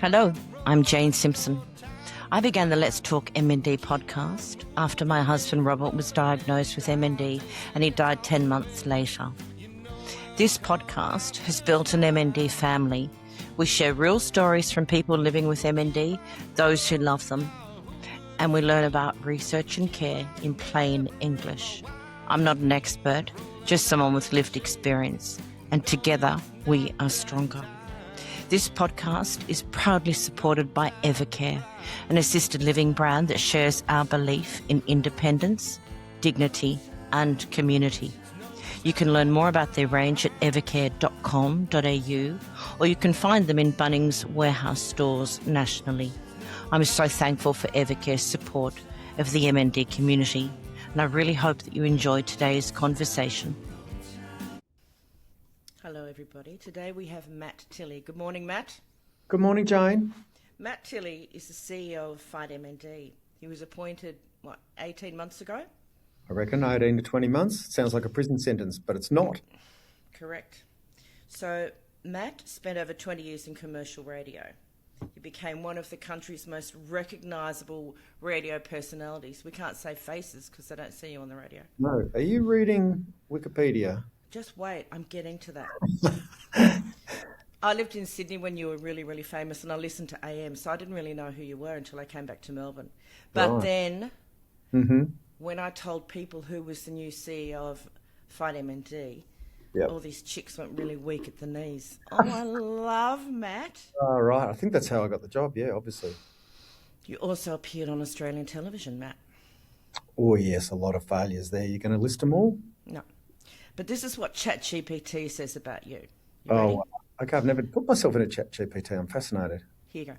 Hello, I'm Jane Simpson. I began the Let's Talk MND podcast after my husband Robert was diagnosed with MND and he died 10 months later. This podcast has built an MND family. We share real stories from people living with MND, those who love them, and we learn about research and care in plain English. I'm not an expert, just someone with lived experience, and together we are stronger. This podcast is proudly supported by Evercare, an assisted living brand that shares our belief in independence, dignity, and community. You can learn more about their range at evercare.com.au, or you can find them in Bunnings Warehouse stores nationally. I'm so thankful for Evercare's support of the MND community, and I really hope that you enjoyed today's conversation. Hello, everybody. Today we have Matt Tilley. Good morning, Matt. Good morning, Jane. Matt Tilley is the CEO of FightMND. He was appointed, 18 months ago? I reckon 18 to 20 months. Sounds like a prison sentence, but it's not. Correct. So Matt spent over 20 years in commercial radio. He became one of the country's most recognisable radio personalities. We can't say faces because they don't see you on the radio. No. Are you reading Wikipedia? Just wait, I'm getting to that. I lived in Sydney when you were really, really famous, and I listened to AM, so I didn't really know who you were until I came back to Melbourne. But then, when I told people who was the new CEO of FightMND, all these chicks went really weak at the knees. Oh, I love Matt. Oh, right. I think that's how I got the job, yeah, obviously. You also appeared on Australian television, Matt. Oh, yes, a lot of failures there. You're going to list them all? No. But this is what ChatGPT says about you. Oh, okay. I've never put myself in a ChatGPT. I'm fascinated. Here you go.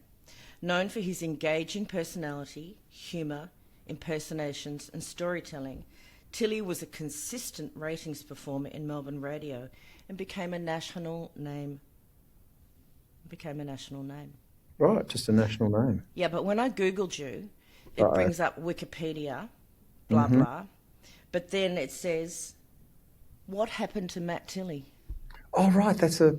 Known for his engaging personality, humour, impersonations and storytelling, Tilley was a consistent ratings performer in Melbourne radio and became a national name. Right, just a national name. Yeah, but when I Googled you, it brings up Wikipedia, blah, blah. But then it says, what happened to Matt Tilley? Oh, right, that's a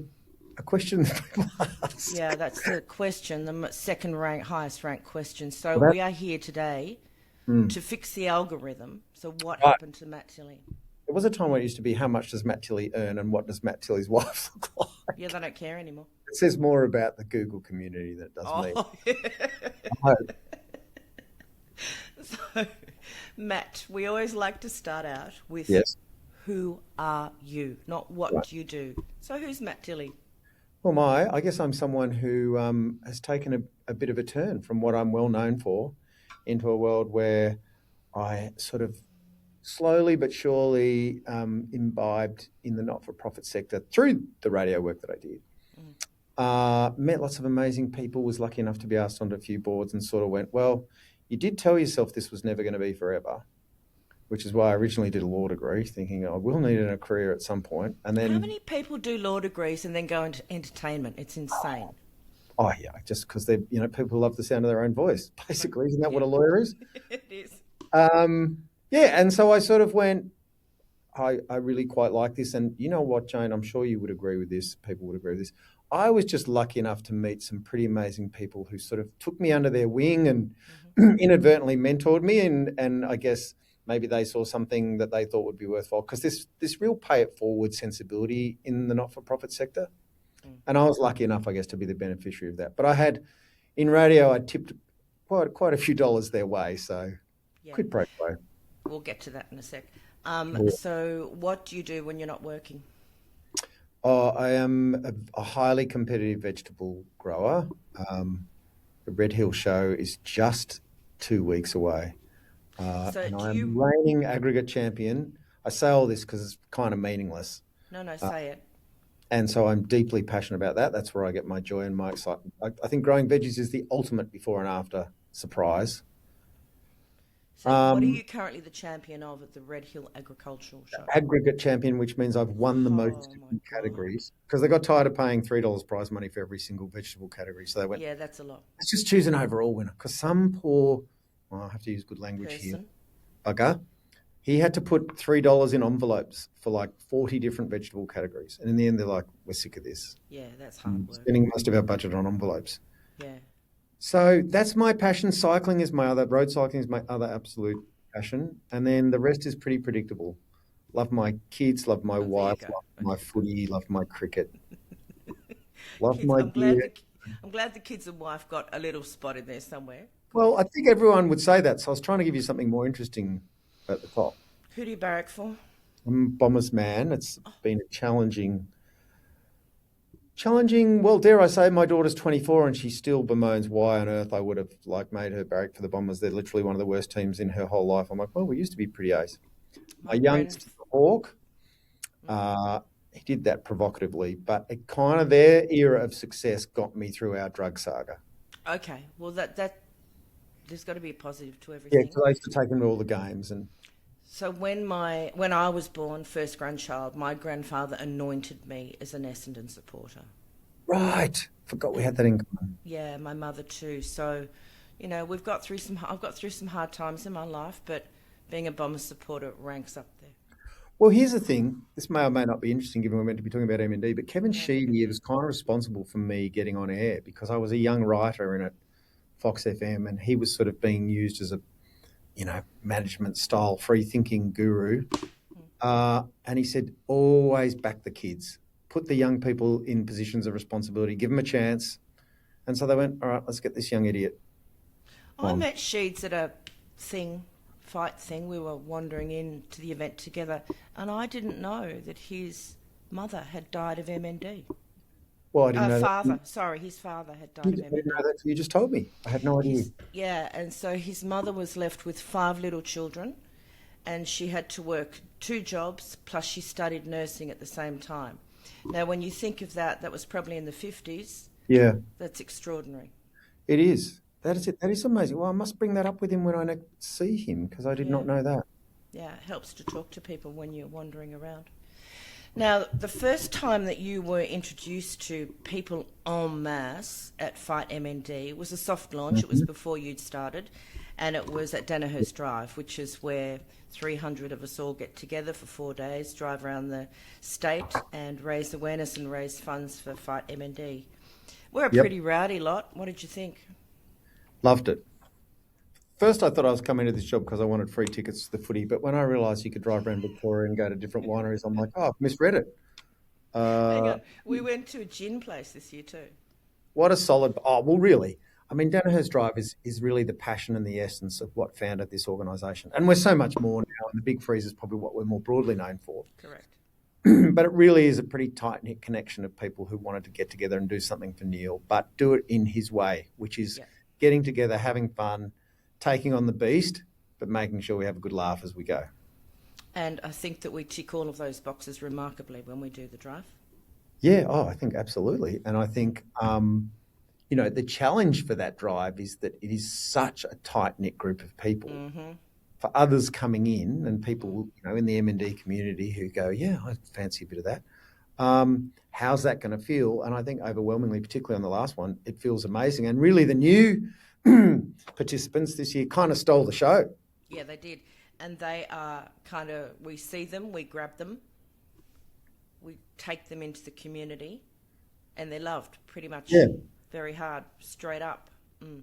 question that people ask. Yeah, that's the question, the highest ranked question. So we are here today to fix the algorithm. So what happened to Matt Tilley? There was a time when it used to be how much does Matt Tilley earn and what does Matt Tilley's wife look like? Yeah, they don't care anymore. It says more about the Google community than it does me. Yeah. So, Matt, we always like to start out with who are you, not what you do. So who's Matt Tilley? Well, I guess I'm someone who has taken a bit of a turn from what I'm well known for into a world where I sort of slowly but surely imbibed in the not-for-profit sector through the radio work that I did. Met lots of amazing people, was lucky enough to be asked onto a few boards and sort of went, well, you did tell yourself this was never going to be forever, which is why I originally did a law degree, thinking I will need it in a career at some point. And then, how many people do law degrees and then go into entertainment? It's insane. Oh yeah, just because they, people love the sound of their own voice. Basically, isn't that what a lawyer is? It is. And so I sort of went, I really quite like this. And you know what, Jane? I'm sure you would agree with this. People would agree with this. I was just lucky enough to meet some pretty amazing people who sort of took me under their wing and inadvertently mentored me. And I guess maybe they saw something that they thought would be worthwhile, because this real pay it forward sensibility in the not-for-profit sector. And I was lucky enough, I guess, to be the beneficiary of that. But I had, in radio, I tipped quite a few dollars their way. So quid pro quo. We'll get to that in a sec. So what do you do when you're not working? I am a highly competitive vegetable grower. The Red Hill show is just 2 weeks away. And I'm reigning aggregate champion. I say all this because it's kind of meaningless. No, say it. And so I'm deeply passionate about that. That's where I get my joy and my excitement. I think growing veggies is the ultimate before and after surprise. So what are you currently the champion of at the Red Hill Agricultural Show? Aggregate champion, which means I've won the most categories, because they got tired of paying $3 prize money for every single vegetable category. So they went, yeah, that's a lot. Let's just choose an overall winner. Because some poor, I have to use good language here, bugger, he had to put $3 in envelopes for like 40 different vegetable categories. And in the end, they're like, we're sick of this. Yeah, that's hard work. Spending most of our budget on envelopes. Yeah. So that's my passion. Road cycling is my other absolute passion. And then the rest is pretty predictable. Love my kids, love my Oh, there you wife, go. love my footy, love my cricket, love Kids, my gear. I'm glad the kids and wife got a little spot in there somewhere. Good. Well, I think everyone would say that. So I was trying to give you something more interesting at the top. Who do you barrack for? I'm a bomber's man. It's been a challenging. Well, dare I say, my daughter's 24 and she still bemoans why on earth I would have made her barrack for the Bombers. They're literally one of the worst teams in her whole life. I'm like, well, we used to be pretty ace. My youngest Hawk, he did that provocatively, but it kind of their era of success got me through our drug saga. Okay, well that there's got to be a positive to everything. Yeah, because I used to take him to all the games. And so when I was born, first grandchild, my grandfather anointed me as an Essendon supporter. Right, forgot we had that in common. Yeah, my mother too. So, I've got through some hard times in my life, but being a Bombers supporter ranks up there. Well, here's the thing. This may or may not be interesting given we're meant to be talking about MND, but Kevin Sheedy was kind of responsible for me getting on air because I was a young writer in at Fox FM and he was sort of being used as a, management style, free thinking guru. And he said, always back the kids, put the young people in positions of responsibility, give them a chance. And so they went, all right, let's get this young idiot on. I met Sheeds at a fight thing. We were wandering into the event together, and I didn't know that his mother had died of MND. Well, I didn't know that. His father had died of MND. I didn't know that. You just told me. I had no idea. And so his mother was left with 5 little children, and she had to work 2 jobs, plus she studied nursing at the same time. Now, when you think of that was probably in the 50s. Yeah. That's extraordinary. It is. That is it. That is amazing. Well, I must bring that up with him when I next see him because I did not know that. Yeah, it helps to talk to people when you're wandering around. Now, the first time that you were introduced to people en masse at FightMND was a soft launch. Mm-hmm. It was before you'd started, and it was at Danihurst Drive, which is where 300 of us all get together for 4 days, drive around the state and raise awareness and raise funds for FightMND. We're a pretty rowdy lot. What did you think? Loved it. First, I thought I was coming to this job because I wanted free tickets to the footy, but when I realised you could drive around Victoria and go to different wineries, I'm like, oh, I've misread it. Hang on. We went to a gin place this year too. What a solid... Oh, well, really. I mean, Danihurst Drive is really the passion and the essence of what founded this organisation. And we're so much more now, and the Big Freeze is probably what we're more broadly known for. Correct. But it really is a pretty tight-knit connection of people who wanted to get together and do something for Neale, but do it in his way, which is getting together, having fun, taking on the beast, but making sure we have a good laugh as we go. And I think that we tick all of those boxes remarkably when we do the drive. Yeah, I think absolutely. And I think, the challenge for that drive is that it is such a tight-knit group of people. Mm-hmm. For others coming in and people, in the MND community who go, yeah, I fancy a bit of that. How's that going to feel? And I think overwhelmingly, particularly on the last one, it feels amazing. And really the new participants this year kind of stole the show. Yeah, they did. And they are we see them, we grab them, we take them into the community, and they're loved pretty much very hard, straight up. Mm.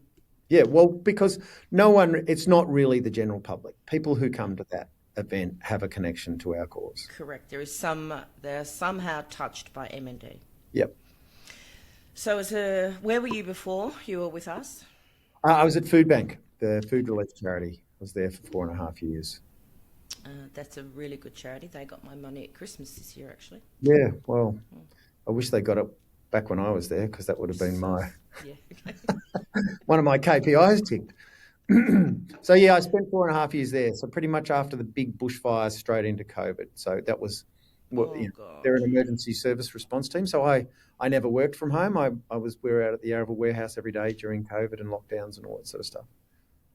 Yeah, well, because it's not really the general public. People who come to that event have a connection to our cause. Correct. They're somehow touched by MND. Yep. So where were you before you were with us? I was at Food Bank, the food relief charity. I was there for 4.5 years. That's a really good charity. They got my money at Christmas this year, actually. Yeah, well, I wish they got it back when I was there because that would have been one of my KPIs ticked. So, I spent 4.5 years there. So pretty much after the big bushfires straight into COVID. So that was, they're an emergency service response team. So I never worked from home. We were out at the Yarraville warehouse every day during COVID and lockdowns and all that sort of stuff.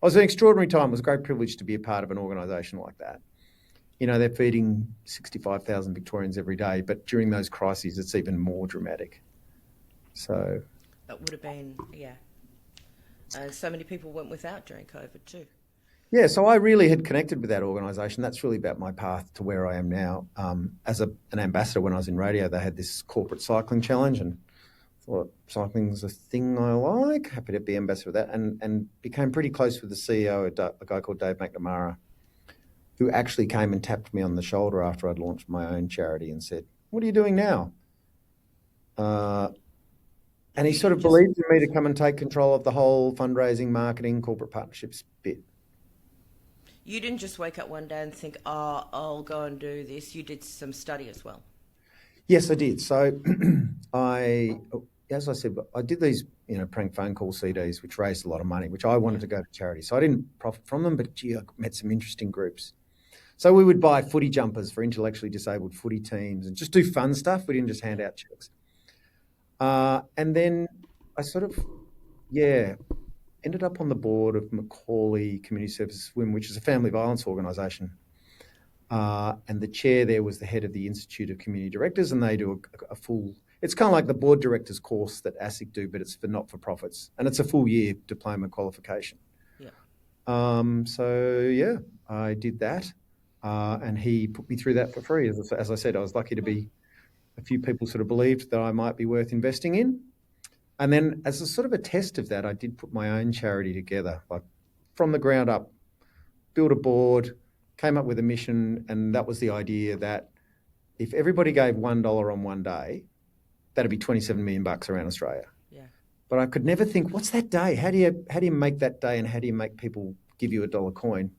It was an extraordinary time. It was a great privilege to be a part of an organisation like that. They're feeding 65,000 Victorians every day, but during those crises, it's even more dramatic. So it would have been, so many people went without during COVID too. Yeah, so I really had connected with that organisation. That's really about my path to where I am now. As an ambassador when I was in radio, they had this corporate cycling challenge and thought cycling's a thing I like, happy to be ambassador of that, and became pretty close with the CEO, a guy called Dave McNamara, who actually came and tapped me on the shoulder after I'd launched my own charity and said, "What are you doing now?" And he sort of believed in me to come and take control of the whole fundraising, marketing, corporate partnerships bit. You didn't just wake up one day and think, oh, I'll go and do this. You did some study as well. Yes, I did. So as I said, I did these, prank phone call CDs, which raised a lot of money, which I wanted to go to charity. So I didn't profit from them, but gee, I met some interesting groups. So we would buy footy jumpers for intellectually disabled footy teams and just do fun stuff. We didn't just hand out checks. And then I ended up on the board of Macaulay Community Services Swim, which is a family violence organisation. And the chair there was the head of the Institute of Community Directors, and they do a full, it's kind of like the board directors course that ASIC do, but it's for not-for-profits. And it's a full year diploma qualification. Yeah. I did that. And he put me through that for free. As I said, I was lucky to be, a few people sort of believed that I might be worth investing in. And then as a sort of a test of that, I did put my own charity together, like from the ground up, built a board, came up with a mission, and that was the idea that if everybody gave $1 on one day, that'd be 27 million bucks around Australia. Yeah. But I could never think, what's that day? How do you make that day, and how do you make people give you a dollar coin?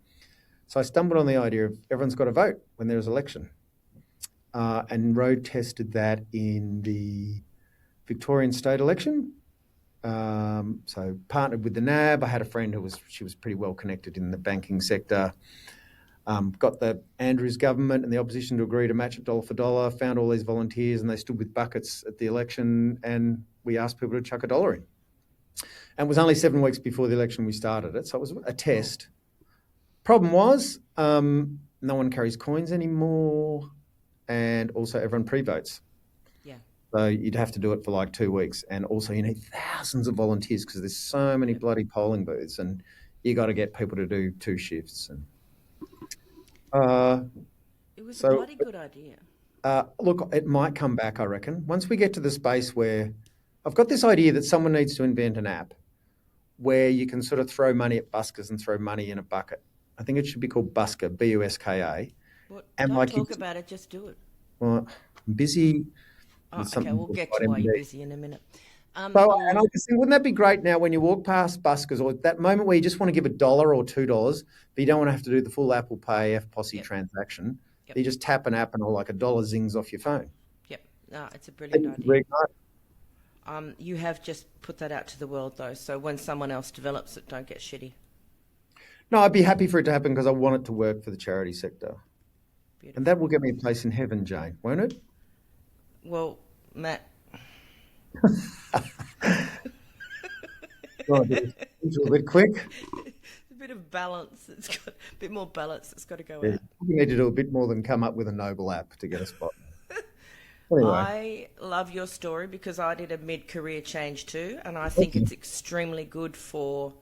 So I stumbled on the idea of everyone's got to vote when there's an election. And road tested that in the Victorian state election. So partnered with the NAB. I had a friend she was pretty well connected in the banking sector. Got the Andrews government and the opposition to agree to match it dollar for dollar, found all these volunteers, and they stood with buckets at the election, and we asked people to chuck a dollar in. And it was only 7 weeks before the election we started it, so it was a test. Problem was, no one carries coins anymore, and also everyone pre-votes. Yeah. So you'd have to do it for like 2 weeks, and also you need thousands of volunteers because there's so many bloody polling booths, and you got to get people to do 2 shifts. And it was a bloody good idea. Look, it might come back, I reckon. Once we get to the space where I've got this idea that someone needs to invent an app where you can sort of throw money at buskers and throw money in a bucket. I think it should be called Busker, Buska. Don't talk about it, just do it. Well, I'm busy. Okay, we'll get to why you're busy in a minute. And I just think, wouldn't that be great now when you walk past buskers, or that moment where you just want to give $1 or $2, but you don't want to have to do the full Apple Pay FPOSI transaction. Yep. You just tap an app and all like $1 zings off your phone. Yep. No, it's a brilliant idea. You have just put that out to the world though, so when someone else develops it, don't get shitty. No, I'd be happy for it to happen because I want it to work for the charity sector. Beautiful. And that will get me a place in heaven, Jane, won't it? Well, Matt. Oh, it's a bit quick. A bit of balance. It's got a bit more balance. It's got to go out. We need to do a bit more than come up with a noble app to get a spot. Anyway. I love your story because I did a mid-career change too, and I think it's extremely good for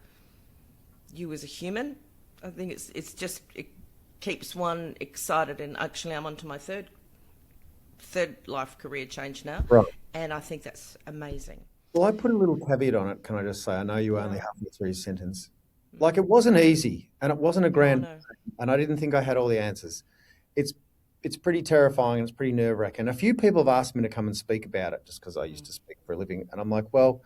you as a human. I think it keeps one excited, and actually I'm onto my third life career change now, right. And I think that's amazing. Well, I put a little caveat on it. Can I just say, I know you only halfway through your sentence. Like, it wasn't easy, and it wasn't a grand, and I didn't think I had all the answers. It's pretty terrifying, and it's pretty nerve-wracking. A few people have asked me to come and speak about it just because I used to speak for a living, and I'm like, well,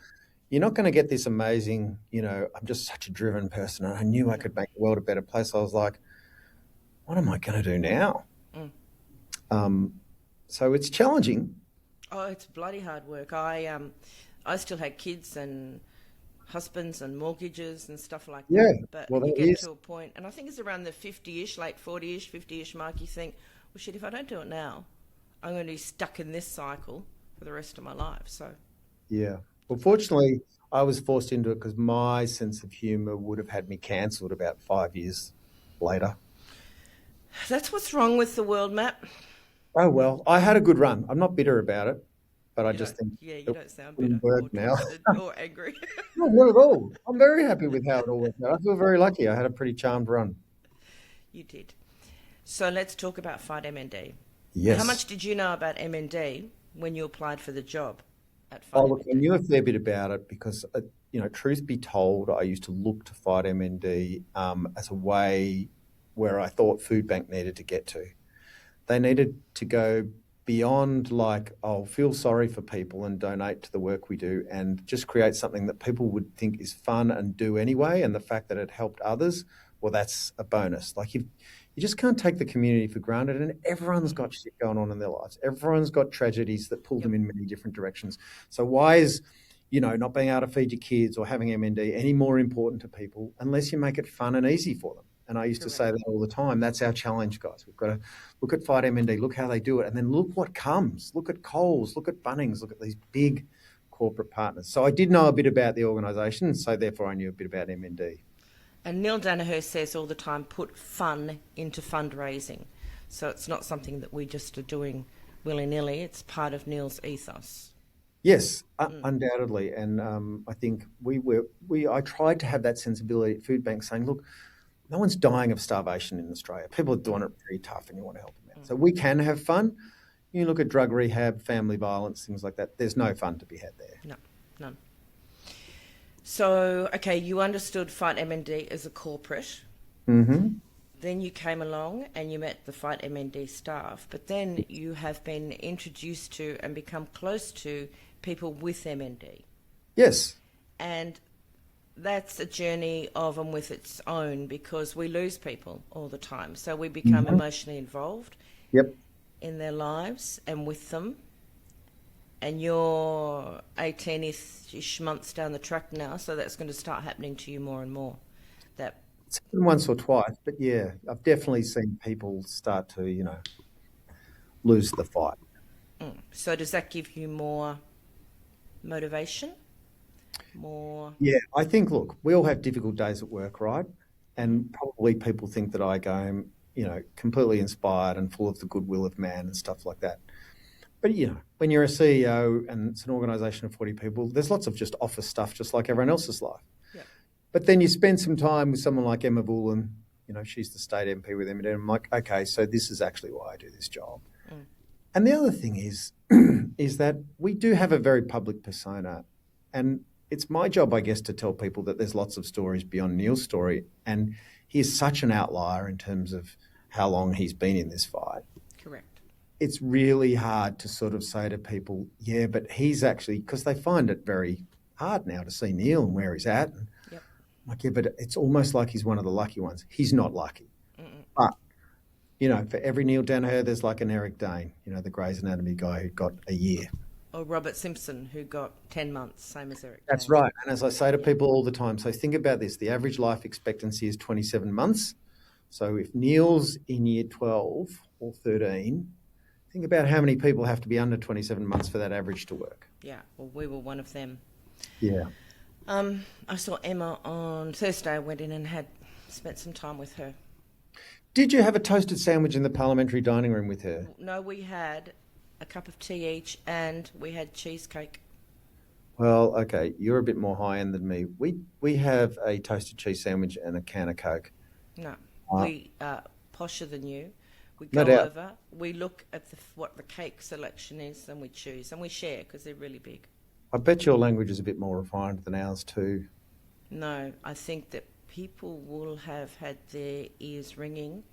you're not going to get this amazing, I'm just such a driven person, and I knew I could make the world a better place. I was like, what am I going to do now? So it's challenging. Oh, it's bloody hard work. I still had kids and husbands and mortgages and stuff like that. But you get to a point, and I think it's around the 50-ish, late 40-ish, 50-ish mark, you think, well, shit, if I don't do it now, I'm going to be stuck in this cycle for the rest of my life. So, yeah. Well, fortunately, I was forced into it because my sense of humour would have had me cancelled about 5 years later. That's what's wrong with the world, Matt. Oh, well, I had a good run. I'm not bitter about it, but I just think you don't sound bitter work now. Or angry. No, not at all. I'm very happy with how it all worked out. I feel very lucky. I had a pretty charmed run. You did. So let's talk about FightMND. Yes. How much did you know about MND when you applied for the job? at Oh, look, I FightMND? knew a fair bit about it because, truth be told, I used to look to FightMND as a way where I thought Food Bank needed to get to. They needed to go beyond like, oh, feel sorry for people and donate to the work we do and just create something that people would think is fun and do anyway. And the fact that it helped others, well, that's a bonus. Like you just can't take the community for granted, and everyone's got shit going on in their lives. Everyone's got tragedies that pull them in many different directions. So why is, not being able to feed your kids or having MND any more important to people unless you make it fun and easy for them? And I used to say that all the time. That's our challenge, guys. We've got to look at FightMND, look how they do it, and then look what comes. Look at Coles, look at Bunnings, look at these big corporate partners. So I did know a bit about the organisation, so therefore I knew a bit about MND. And Neale Daniher says all the time, put fun into fundraising. So it's not something that we just are doing willy-nilly. It's part of Neale's ethos. Yes, undoubtedly. And I think I tried to have that sensibility at Food Bank saying, look, no one's dying of starvation in Australia. People are doing it pretty tough and you want to help them out. So we can have fun. You look at drug rehab, family violence, things like that. There's no fun to be had there. No, none. So, okay, you understood FightMND as a corporate. Mm-hmm. Then you came along and you met the FightMND staff, but then you have been introduced to and become close to people with MND. Yes. And that's a journey of and with its own because we lose people all the time. So we become emotionally involved in their lives and with them. And you're 18-ish months down the track now, so that's going to start happening to you more and more. It's happened once or twice, but yeah, I've definitely seen people start to, lose the fight. So does that give you more motivation? Yeah, I think, look, we all have difficult days at work, right? And probably people think that I go, completely inspired and full of the goodwill of man and stuff like that. But, when you're a CEO and it's an organisation of 40 people, there's lots of just office stuff, just like everyone else's life. Yeah. But then you spend some time with someone like Emma Voolan, she's the state MP with MND, and I'm like, okay, so this is actually why I do this job. And the other thing is, is that we do have a very public persona, and it's my job, I guess, to tell people that there's lots of stories beyond Neale's story, and he's such an outlier in terms of how long he's been in this fight. Correct. It's really hard to sort of say to people, yeah, but he's actually, because they find it very hard now to see Neale and where he's at. And I'm like, yeah, but it's almost like he's one of the lucky ones. He's not lucky. But, for every Neale Daniher, there's like an Eric Dane, the Grey's Anatomy guy who got a year. Or Robert Simpson, who got 10 months, same as Eric Dane. That's right. And as I say to people all the time, so think about this. The average life expectancy is 27 months. So if Neale's in year 12 or 13, think about how many people have to be under 27 months for that average to work. Yeah, well, we were one of them. Yeah. I saw Emma on Thursday. I went in and spent some time with her. Did you have a toasted sandwich in the parliamentary dining room with her? No, we had a cup of tea each and we had cheesecake. Well, okay, you're a bit more high-end than me. We have a toasted cheese sandwich and a can of Coke. No, we are posher than you. We go over, we look at what the cake selection is and we choose and we share because they're really big. I bet your language is a bit more refined than ours too. No, I think that people will have had their ears ringing.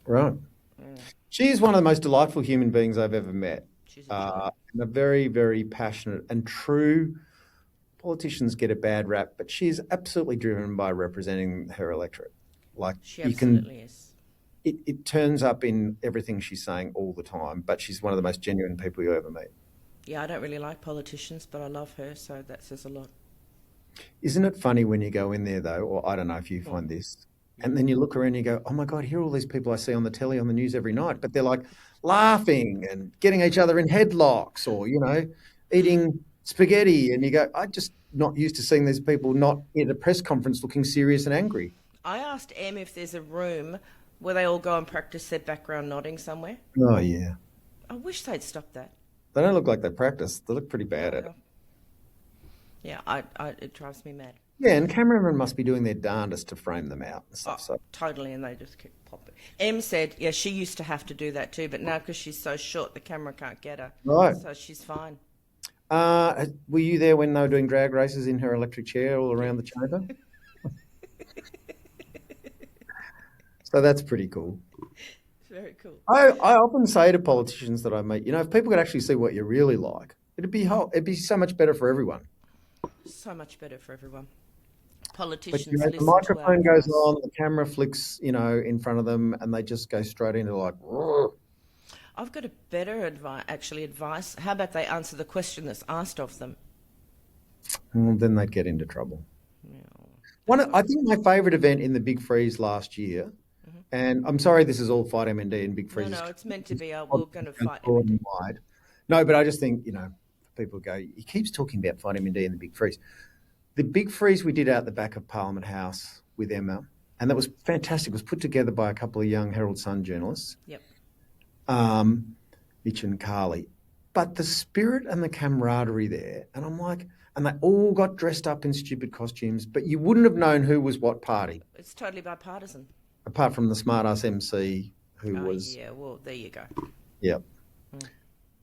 Right. She is one of the most delightful human beings I've ever met. She's a and a very, very passionate and true. Politicians get a bad rap, but she is absolutely driven by representing her electorate. Like she absolutely is. It turns up in everything she's saying all the time, but she's one of the most genuine people you ever meet. Yeah, I don't really like politicians, but I love her, so that says a lot. Isn't it funny when you go in there, though, or I don't know if you find this, and then you look around and you go, oh, my God, here are all these people I see on the telly, on the news every night, but they're like laughing and getting each other in headlocks or, eating spaghetti. And you go, I'm just not used to seeing these people not in a press conference looking serious and angry. I asked Em if there's a room where they all go and practice their background nodding somewhere. Oh, yeah. I wish they'd stop that. They don't look like they practice. They look pretty bad at it. Yeah, it drives me mad. Yeah, and cameramen must be doing their darndest to frame them out and stuff. Totally, and they just keep popping. Em said, yeah, she used to have to do that too, but now because she's so short, the camera can't get her. Right. So she's fine. Were you there when they were doing drag races in her electric chair all around the chamber? So that's pretty cool. Very cool. I often say to politicians that I meet, if people could actually see what you're really like, it'd be so much better for everyone. So much better for everyone. But Politicians the listen microphone to our goes advice. on, the camera flicks, in front of them, and they just go straight into like, "Rrr." I've got a better advice. How about they answer the question that's asked of them? Well, then they'd get into trouble. Yeah, I think my favourite event in the Big Freeze last year, and I'm sorry this is all Fight MND and Big Freeze. No, it's meant to be. We're going to fight broad and MND. wide. No, but I just think, people go, he keeps talking about Fight MND and the Big Freeze. The Big Freeze we did out the back of Parliament House with Emma, and that was fantastic. It was put together by a couple of young Herald Sun journalists, Yep. Mitch and Carly. But the spirit and the camaraderie there, and I'm like, and they all got dressed up in stupid costumes, but you wouldn't have known who was what party, It's totally bipartisan. apart from the smart-ass MC who was... Yeah, well, there you go. Yeah.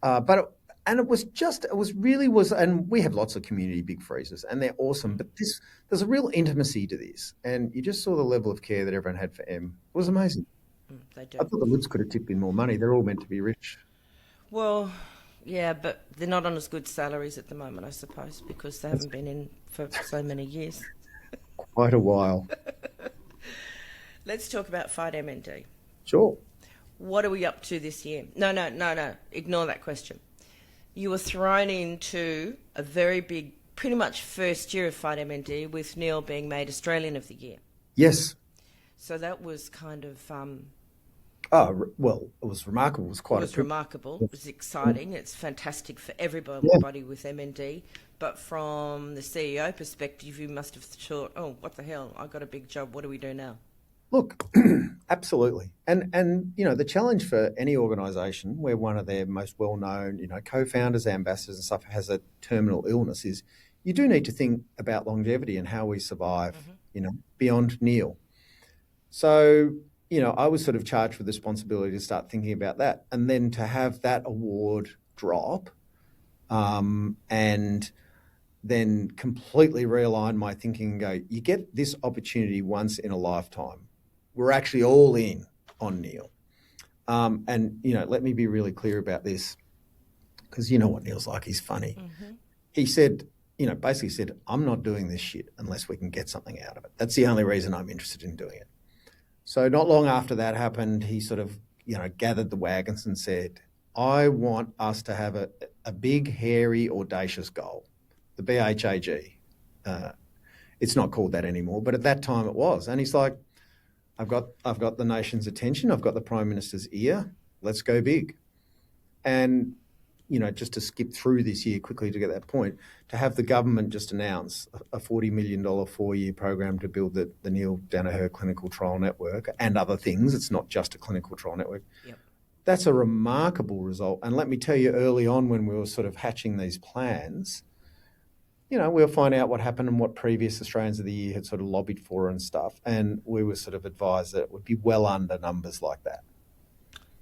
And we have lots of community Big Freezes, and they're awesome, but there's a real intimacy to this, and you just saw the level of care that everyone had for Em. It was amazing. They do. I thought the Libs could have tipped in more money. They're all meant to be rich. Well, yeah, but they're not on as good salaries at the moment, I suppose, because they haven't been in for so many years. Quite a while. Let's talk about Fight MND. Sure. What are we up to this year? No. Ignore that question. You were thrown into a very big, pretty much first year of Fight MND, with Neale being made Australian of the Year. Yes. So that was kind of... Oh, well, it was remarkable. It was quite It was remarkable. It was exciting. It's fantastic for everybody with MND. But from the CEO perspective, you must have thought, oh, what the hell? I got a big job. What do we do now? Look, absolutely. And the challenge for any organisation where one of their most well-known, co-founders, ambassadors and stuff has a terminal illness is you do need to think about longevity and how we survive, beyond Neale. So, I was sort of charged with the responsibility to start thinking about that, and then to have that award drop and then completely realign my thinking and go, you get this opportunity once in a lifetime. We're actually all in on Neale. Let me be really clear about this, because you know what Neale's like. He's funny. Mm-hmm. He said, basically said, I'm not doing this shit unless we can get something out of it. That's the only reason I'm interested in doing it. So not long after that happened, he sort of, gathered the wagons and said, I want us to have a big, hairy, audacious goal, the BHAG. It's not called that anymore, but at that time it was. And he's like, I've got the nation's attention. I've got the Prime Minister's ear. Let's go big. And, just to skip through this year quickly to get that point, to have the government just announce a $40 million 4-year program to build the Neale Daniher clinical trial network and other things. It's not just a clinical trial network. Yep. That's a remarkable result. And let me tell you, early on when we were sort of hatching these plans, we'll find out what happened and what previous Australians of the Year had sort of lobbied for and stuff. And we were sort of advised that it would be well under numbers like that.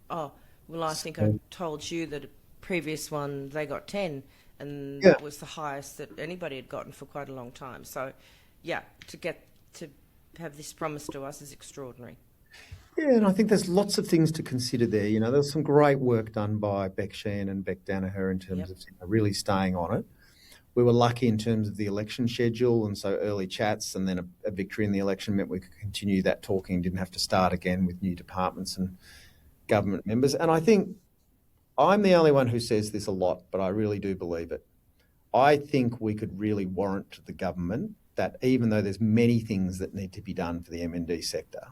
Oh, well, I think I told you that a previous one, they got 10, and that was the highest that anybody had gotten for quite a long time. So, to have this promised to us is extraordinary. Yeah, and I think there's lots of things to consider there. There's some great work done by Beck Sheehan and Beck Daniher in terms of really staying on it. We were lucky in terms of the election schedule, and so early chats and then a victory in the election meant we could continue that talking, didn't have to start again with new departments and government members. And I think I'm the only one who says this a lot, but I really do believe it. I think we could really warrant to the government that even though there's many things that need to be done for the MND sector,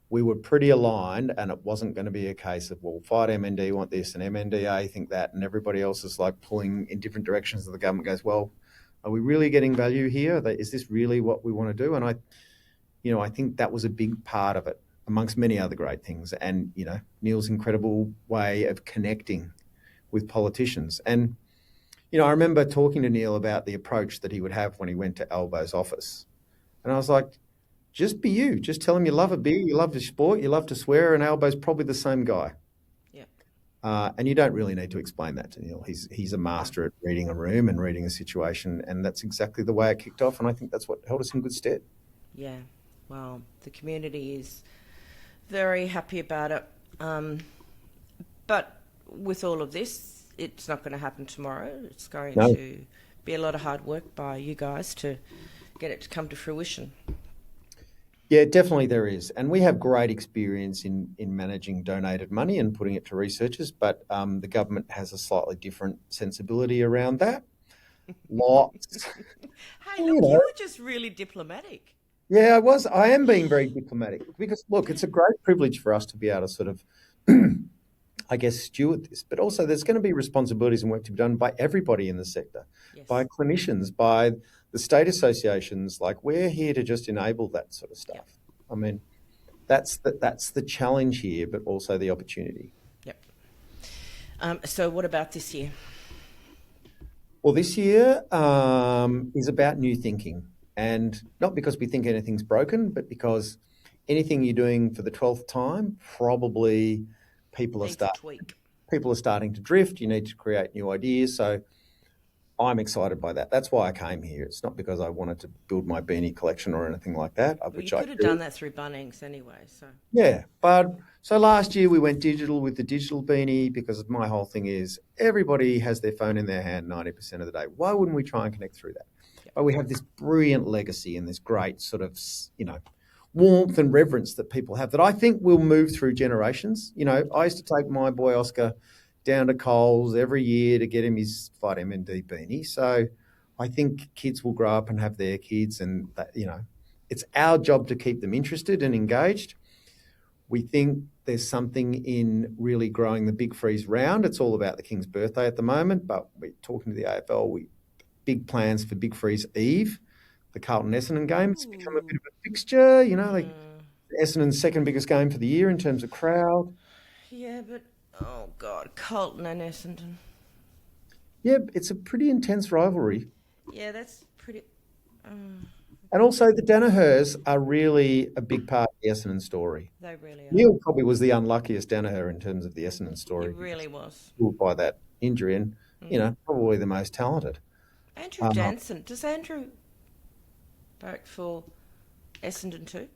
we were pretty aligned, and it wasn't going to be a case of, well, Fight MND want this and MNDA think that, and everybody else is like pulling in different directions. And the government goes, well, are we really getting value here? Is this really what we want to do? And I think that was a big part of it, amongst many other great things. And, Neale's incredible way of connecting with politicians. And, I remember talking to Neale about the approach that he would have when he went to Albo's office. And I was like, just be you. Just tell him you love a beer, you love to sport, you love to swear, and Albo's probably the same guy. Yeah. And you don't really need to explain that to Neale. He's a master at reading a room and reading a situation, and that's exactly the way it kicked off, and I think that's what held us in good stead. Yeah, well, the community is very happy about it. But with all of this, it's not going to happen tomorrow. It's going to be a lot of hard work by you guys to get it to come to fruition. Yeah, definitely there is. And we have great experience in managing donated money and putting it to researchers, but the government has a slightly different sensibility around that. Lots. Hey, look, you were just really diplomatic. Yeah, I am being very diplomatic because, look, it's a great privilege for us to be able to sort of, I guess, steward this. But also there's going to be responsibilities and work to be done by everybody in the sector, by clinicians, by the state associations. Like, we're here to just enable that sort of stuff. Yep. I mean, that's the challenge here, but also the opportunity. Yep. So what about this year? Well, this year is about new thinking. And not because we think anything's broken, but because anything you're doing for the 12th time, probably people are starting to drift. You need to create new ideas. So I'm excited by that. That's why I came here. It's not because I wanted to build my beanie collection or anything like that. Well, you could have done that through Bunnings anyway. So yeah, but so last year we went digital with the digital beanie because my whole thing is everybody has their phone in their hand 90% of the day. Why wouldn't we try and connect through that? But we have this brilliant legacy and this great sort of, warmth and reverence that people have that I think will move through generations. I used to take my boy Oscar down to Coles every year to get him his FightMND beanie. So I think kids will grow up and have their kids, and that, it's our job to keep them interested and engaged. We think there's something in really growing the Big Freeze round. It's all about the King's birthday at the moment, but we're talking to the AFL. Big plans for Big Freeze Eve, the Carlton-Essendon game. It's become a bit of a fixture, like Essendon's second biggest game for the year in terms of crowd. Yeah, but, oh God, Carlton and Essendon. Yeah, it's a pretty intense rivalry. Yeah, that's pretty... And also the Danihers are really a big part of the Essendon story. They really are. Neale probably was the unluckiest Daniher in terms of the Essendon story. He really was. By that injury and, probably the most talented. Andrew Jansen. Does Andrew vote for Essendon too?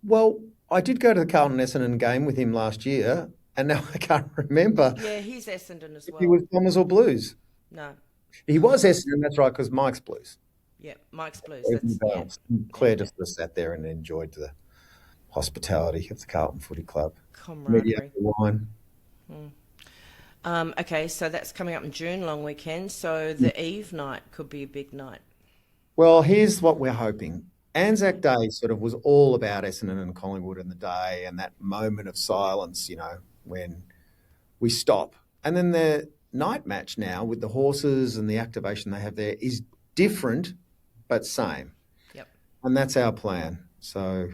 Well, I did go to the Carlton-Essendon game with him last year, and now I can't remember. Yeah, he's Essendon as well. He was Bombers or Blues? No. He was Essendon, that's right, because Mike's Blues. Yeah, Mike's Blues. Claire just sat there and enjoyed the hospitality of the Carlton Footy Club. Camaraderie. Wine. Okay, so that's coming up in June, long weekend. So the Eve night could be a big night. Well, here's what we're hoping. Anzac Day sort of was all about Essendon and Collingwood in the day and that moment of silence, when we stop. And then the night match now with the horses and the activation they have there is different but same. Yep. And that's our plan. So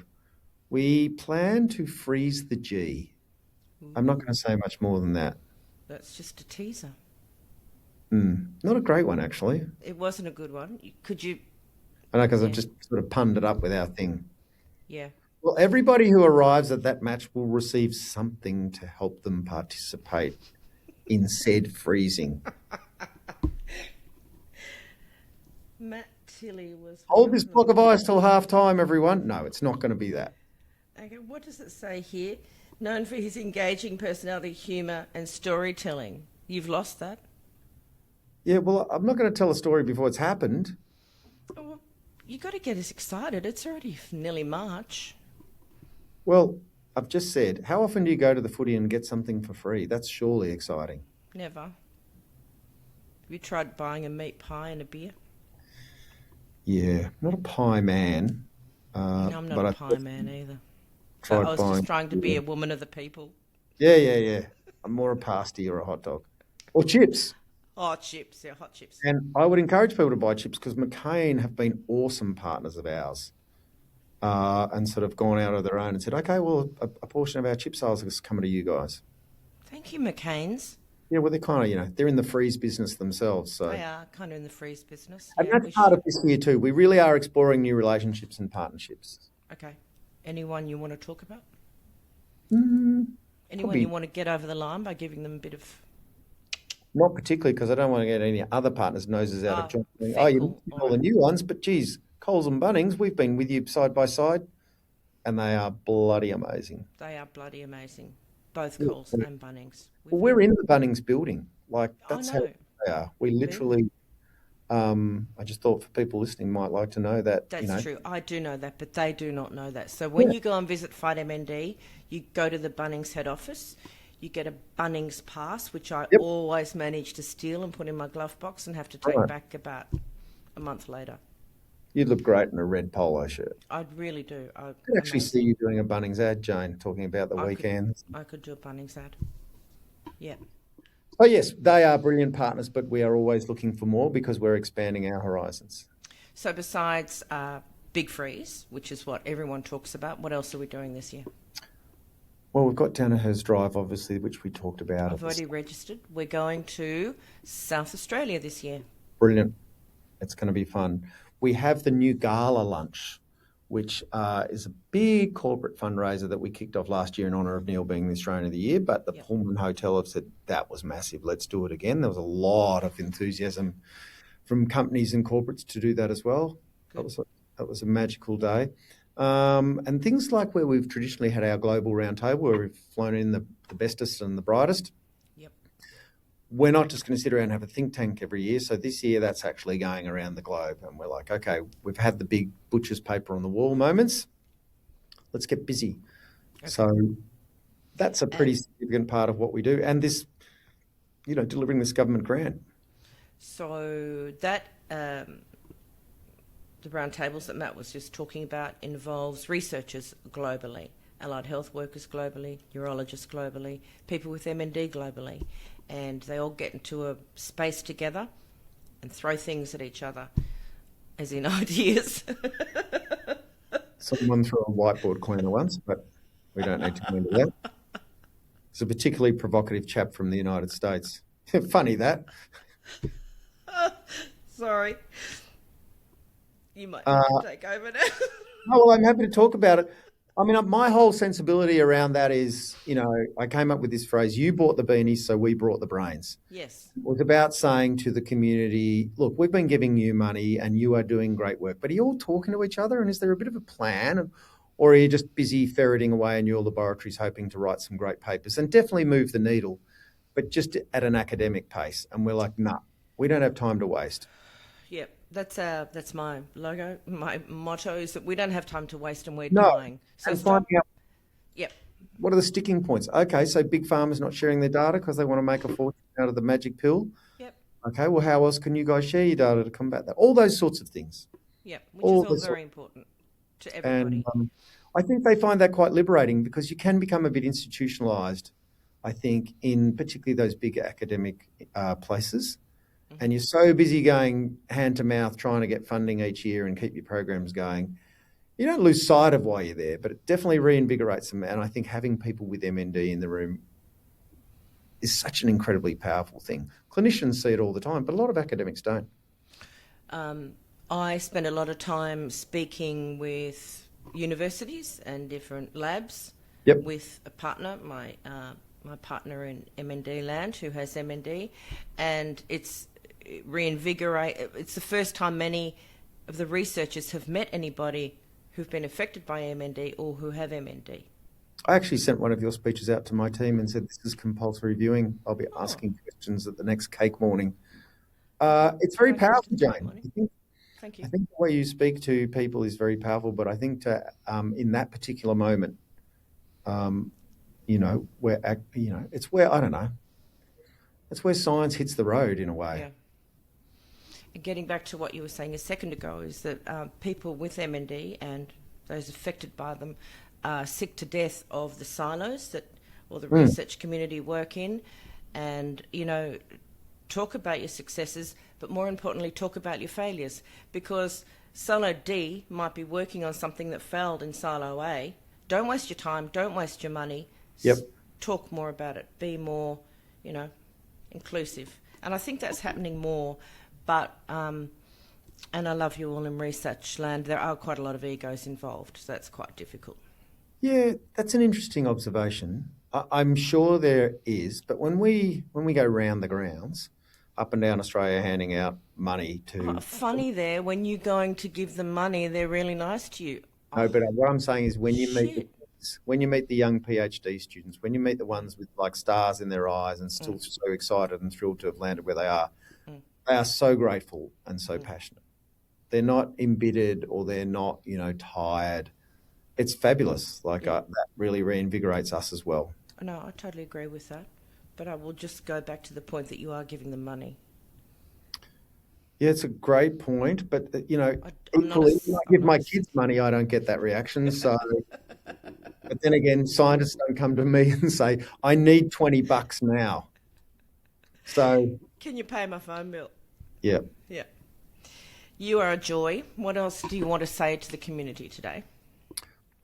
we plan to freeze the G. I'm not going to say much more than that. That's just a teaser. Not a great one, actually. It wasn't a good one. Could you... I know, because I've just sort of punned it up with our thing. Yeah. Well, everybody who arrives at that match will receive something to help them participate in said freezing. Matt Tilley was... Hold this block of ice till half-time, everyone. No, it's not going to be that. Okay, what does it say here? Known for his engaging personality, humour and storytelling. You've lost that? Yeah, well, I'm not going to tell a story before it's happened. Oh, well, you got to get us excited. It's already nearly March. Well, I've just said, how often do you go to the footy and get something for free? That's surely exciting. Never. Have you tried buying a meat pie and a beer? Yeah, not a pie man. No, I'm not a pie man either. I was just trying to be a woman of the people. Yeah. I'm more a pasty or a hot dog. Or chips. Oh, chips. Yeah, hot chips. And I would encourage people to buy chips because McCain have been awesome partners of ours and sort of gone out of their own and said, okay, well, a portion of our chip sales is coming to you guys. Thank you, McCain's. Yeah, well, they're kind of, they're in the freeze business themselves. So they are kind of in the freeze business. And that's part of this here too. We really are exploring new relationships and partnerships. Okay. Anyone you want to talk about? Anyone you want to get over the line by giving them a bit of... Not particularly, because I don't want to get any other partners' noses out of joint. Oh, you cool. all the new ones, but geez, Coles and Bunnings, we've been with you side by side, and they are bloody amazing. They are bloody amazing, both Coles and Bunnings. Well, we're in the Bunnings building. Like, that's how they are. We literally... I just thought for people listening might like to know that. That's true. I do know that, but they do not know that. So when you go and visit FightMND, you go to the Bunnings head office, you get a Bunnings pass, which I always manage to steal and put in my glove box and have to take back about a month later. You'd look great in a red polo shirt. I really do. I could actually see you doing a Bunnings ad, Jane, talking about the weekends. I could do a Bunnings ad. Yeah. Oh, yes, they are brilliant partners, but we are always looking for more because we're expanding our horizons. So besides Big Freeze, which is what everyone talks about, what else are we doing this year? Well, we've got Daniher's Drive, obviously, which we talked about. I've already registered. We're going to South Australia this year. Brilliant. It's going to be fun. We have the new gala lunch, which is a big corporate fundraiser that we kicked off last year in honour of Neale being the Australian of the Year. But the Pullman Hotel have said that was massive. Let's do it again. There was a lot of enthusiasm from companies and corporates to do that as well. That was a magical day. And things like where we've traditionally had our global roundtable, where we've flown in the bestest and the brightest. Yep. We're not just going to sit around and have a think tank every year. So this year, that's actually going around the globe. And we're like, okay, we've had the big butcher's paper on the wall moments. Let's get busy. Okay. So that's a pretty significant part of what we do. And this, delivering this government grant. So that... the roundtables that Matt was just talking about involves researchers globally, allied health workers globally, neurologists globally, people with MND globally, and they all get into a space together and throw things at each other, as in ideas. Someone threw a whiteboard cleaner once, but we don't need to go into that. It's a particularly provocative chap from the United States. Funny that. Sorry. You might have to take over now. Oh, well, I'm happy to talk about it. I mean, my whole sensibility around that is, I came up with this phrase, you bought the beanies, so we brought the brains. Yes. It was about saying to the community, look, we've been giving you money and you are doing great work, but are you all talking to each other? And is there a bit of a plan? Or are you just busy ferreting away in your laboratories hoping to write some great papers and definitely move the needle, but just at an academic pace? And we're like, nah, we don't have time to waste. Yep. That's my logo. My motto is that we don't have time to waste and we're dying. So and finding out Yep. what are the sticking points? Okay, so big pharma's not sharing their data because they want to make a fortune out of the magic pill. Yep. Okay, well, how else can you guys share your data to combat that? All those sorts of things. Yep, which is all very important to everybody. And I think they find that quite liberating because you can become a bit institutionalised, I think, in particularly those big academic places. And you're so busy going hand to mouth trying to get funding each year and keep your programs going. You don't lose sight of why you're there, but it definitely reinvigorates them. And I think having people with MND in the room is such an incredibly powerful thing. Clinicians see it all the time, but a lot of academics don't. I spend a lot of time speaking with universities and different labs with a partner, my partner in MND land who has MND, and it's the first time many of the researchers have met anybody who've been affected by MND or who have MND. I actually sent one of your speeches out to my team and said, this is compulsory viewing. I'll be asking questions at the next cake morning. It's very powerful, Jane. Thank you. I think the way you speak to people is very powerful, but I think in that particular moment, it's where, I don't know, it's where science hits the road in a way. Yeah. Getting back to what you were saying a second ago is that people with MND and those affected by them are sick to death of the silos that all the research community work in, and, talk about your successes, but more importantly, talk about your failures, because Silo D might be working on something that failed in Silo A. Don't waste your time. Don't waste your money. Yep. Talk more about it. Be more, inclusive. And I think that's happening more. But, and I love you all in research land, there are quite a lot of egos involved, so that's quite difficult. Yeah, that's an interesting observation. I'm sure there is, but when we go round the grounds, up and down Australia, handing out money Oh, to. funny there, when you're going to give them money, they're really nice to you. No, Oh, but what I'm saying is shit. when you meet the young PhD students, when you meet the ones with like stars in their eyes and still Mm, so excited and thrilled to have landed where mm, they are so grateful and so mm. passionate. They're not embittered or they're not, tired. It's fabulous. Like Yeah. that really reinvigorates us as well. No, I totally agree with that. But I will just go back to the point that you are giving them money. Yeah, it's a great point, but I'm not a, equally, when I I'm give not my a, kids money, I don't get that reaction. So, but then again, scientists don't come to me and say, "I need $20 now." So, Can you pay my phone bill? yeah. Yeah. You are a joy. What else do you want to say to the community today?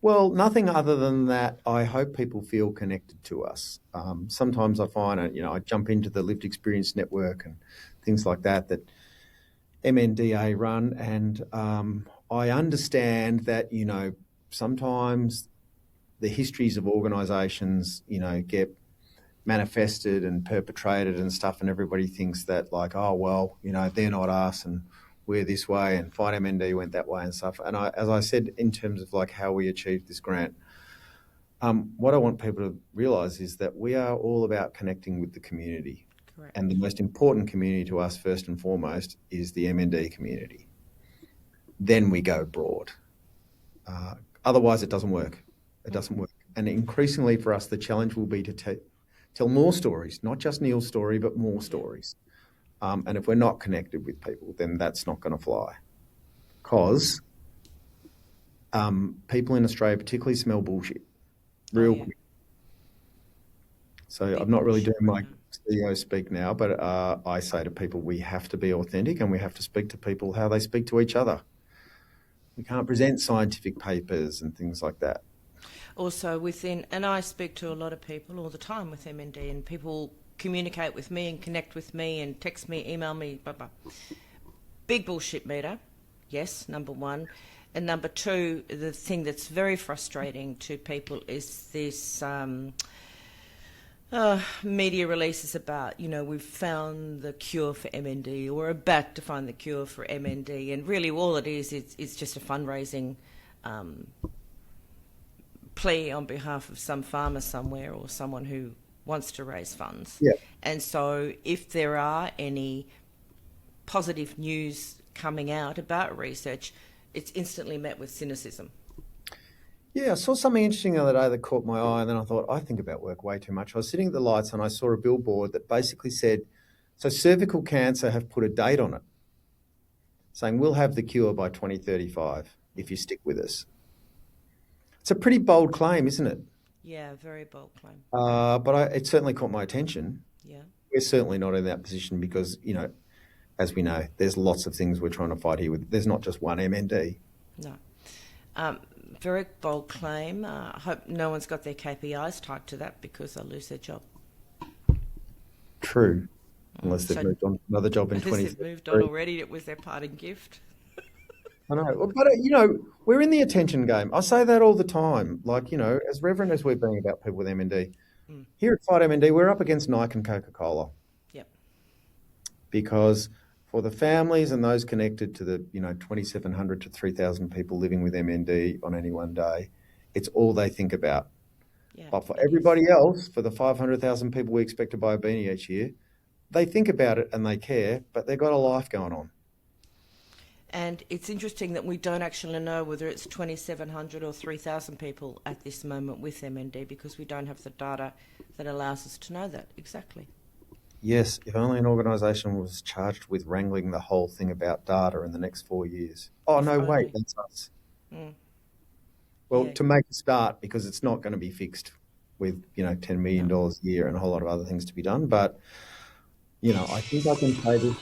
Well, nothing other than that. I hope people feel connected to us. Sometimes I find, I jump into the Lived Experience Network and things like that MNDA run, and I understand that sometimes the histories of organisations get manifested and perpetrated and stuff, and everybody thinks that like, oh well, they're not us and we're this way, and FightMND went that way and stuff. And as I said, in terms of like how we achieved this grant, what I want people to realise is that we are all about connecting with the community. Correct. And the most important community to us, first and foremost, is the MND community. Then we go broad. Otherwise, it doesn't work. It doesn't work. And increasingly for us, the challenge will be to tell more stories, not just Neale's story, but more stories. And if we're not connected with people, then that's not going to fly. Because people in Australia particularly smell bullshit real quick. So I'm not really doing my CEO speak now, but I say to people, we have to be authentic and we have to speak to people how they speak to each other. We can't present scientific papers and things like that. Also and I speak to a lot of people all the time with MND, and people communicate with me and connect with me and text me, email me, blah, blah. Big bullshit meter, yes, number one. And number two, the thing that's very frustrating to people is this media releases about, we've found the cure for MND or about to find the cure for MND. And really all it is, it's just a fundraising plea on behalf of some farmer somewhere or someone who wants to raise funds. Yeah. And so if there are any positive news coming out about research, it's instantly met with cynicism. Yeah, I saw something interesting the other day that caught my eye, and then I thought, I think about work way too much. I was sitting at the lights and I saw a billboard that basically said, so cervical cancer have put a date on it, saying we'll have the cure by 2035 if you stick with us. It's a pretty bold claim, isn't it? Yeah, very bold claim. But it certainly caught my attention. Yeah. We're certainly not in that position because, as we know, there's lots of things we're trying to fight here with. There's not just one MND. No. Very bold claim. I hope no one's got their KPIs tied to that because they'll lose their job. True. Unless they've moved on to another job in 20. Unless they've moved on already, it was their parting gift. I know. But, we're in the attention game. I say that all the time. Like, as reverent as we're being about people with MND, here at FightMND, we're up against Nike and Coca-Cola. Yep. Because for the families and those connected to the 2,700 to 3,000 people living with MND on any one day, it's all they think about. Yeah, but for everybody else, for the 500,000 people we expect to buy a beanie each year, they think about it and they care, but they've got a life going on. And it's interesting that we don't actually know whether it's 2,700 or 3,000 people at this moment with MND because we don't have the data that allows us to know that exactly. Yes, if only an organisation was charged with wrangling the whole thing about data in the next 4 years. Oh, no, wait, that's us. Well, to make a start, because it's not going to be fixed with, $10 million a year and a whole lot of other things to be done. But, I think I can pay this.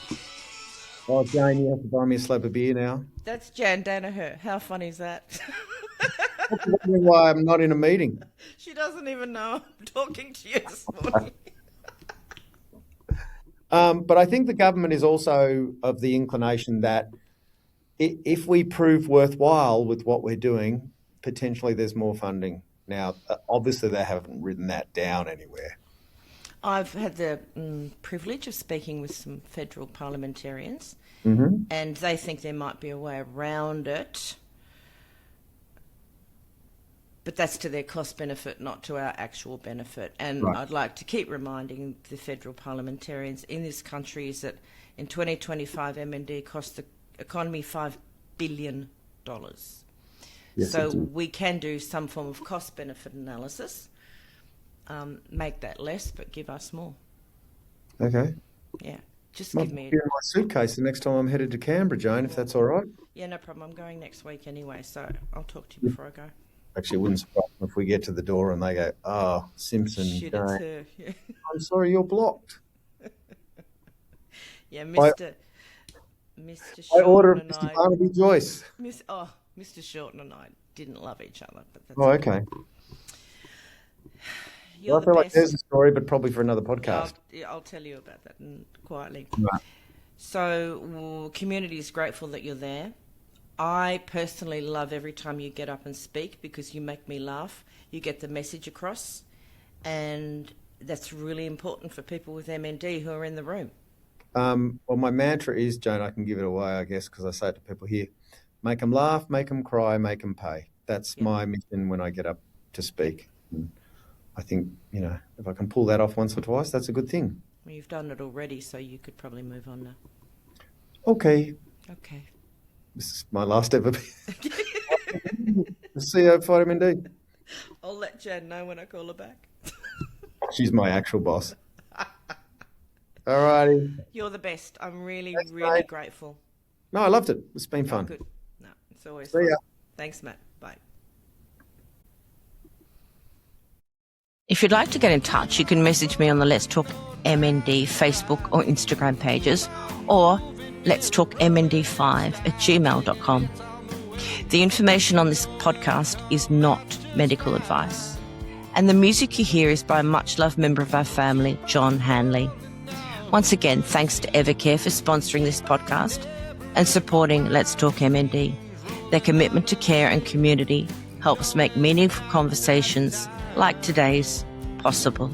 Oh, Jane, you have to buy me a slab of beer now. That's Neale Daniher. How funny is that? That's why I'm not in a meeting. She doesn't even know I'm talking to you this morning. But I think the government is also of the inclination that if we prove worthwhile with what we're doing, potentially there's more funding Now, obviously, they haven't written that down anywhere. I've had the privilege of speaking with some federal parliamentarians, and they think there might be a way around it. But that's to their cost benefit, not to our actual benefit. And Right. I'd like to keep reminding the federal parliamentarians in this country is that in 2025, MND cost the economy $5 billion. Yes, So it did. we can do some form of cost benefit analysis, make that less, but give us more. Okay. Yeah, just Might give me. be in my suitcase the next time I'm headed to Canberra, Jane, if that's all right. Yeah, no problem. I'm going next week anyway, so I'll talk to you before I go. Actually, it wouldn't surprise me if we get to the door and they go, "Oh, Simpson, Shit, Jane, it's her. Yeah, I'm sorry, you're blocked." yeah, Mr. I order Shorten and Mr. I. Barnaby Joyce. Mr. Shorten and I didn't love each other, but that's Oh, okay. You're Well, I the feel like best. there's a story, but probably for another podcast. I'll tell you about that quietly. Right. So, community is grateful that you're there. I personally love every time you get up and speak because you make me laugh. You get the message across, and that's really important for people with MND who are in the room. Well, my mantra is, Jane, I can give it away, I guess, because I say it to people here, make them laugh, make them cry, make them pay. That's my mission when I get up to speak. And I think, if I can pull that off once or twice, that's a good thing. Well, you've done it already, so you could probably move on now. Okay. Okay. This is my last ever the CEO of FightMND. I'll let Jan know when I call her back. She's my actual boss. All righty. You're the best. I'm really, Thanks, really mate. grateful. No, I loved it. It's been fun. Good. No, it's always See fun. ya. Thanks, Matt. Bye. If you'd like to get in touch, you can message me on the Let's Talk MND Facebook or Instagram pages, or Let's Talk MND5@gmail.com. The information on this podcast is not medical advice, and the music you hear is by a much-loved member of our family, John Hanley. Once again, thanks to Evercare for sponsoring this podcast and supporting Let's Talk MND. Their commitment to care and community helps make meaningful conversations like today's possible.